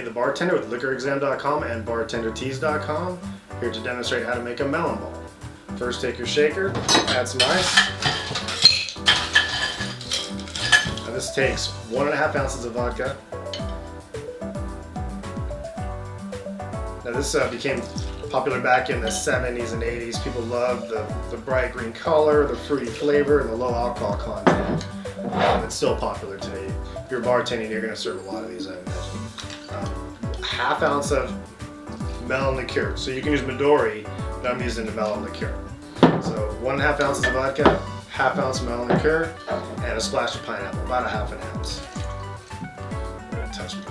the Bartender with liquorexam.com and bartendertees.com, here to demonstrate how to make a melon ball. First, take your shaker, add some ice. Now this takes 1.5 ounces of vodka. Now this became popular back in the 70s and 80s. People loved the bright green color, the fruity flavor, and the low alcohol content. It's still popular today. If you're bartending, you're going to serve a lot of these, I imagine. Half ounce of melon liqueur. So you can use Midori, but I'm using the melon liqueur. So 1.5 ounces of vodka, half ounce melon liqueur, and a splash of pineapple, about a half an ounce. Touch me.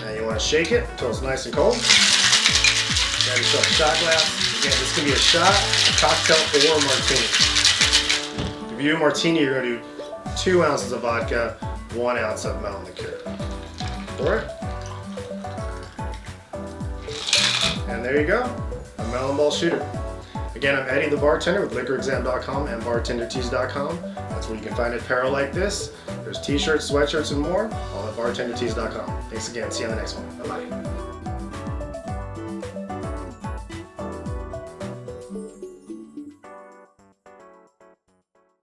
Now you want to shake it until it's nice and cold. Grab yourself a shot glass. Again, this can be a shot, a cocktail, or a martini. If you do a martini, you're going to do 2 ounces of vodka, 1 ounce of melon liqueur. Pour it. And there you go, a Melon Ball Shooter. Again, I'm Eddie the Bartender with liquorexam.com and bartendertees.com. That's where you can find apparel like this. There's t-shirts, sweatshirts, and more, all at bartendertees.com. Thanks again. See you on the next one. Bye-bye.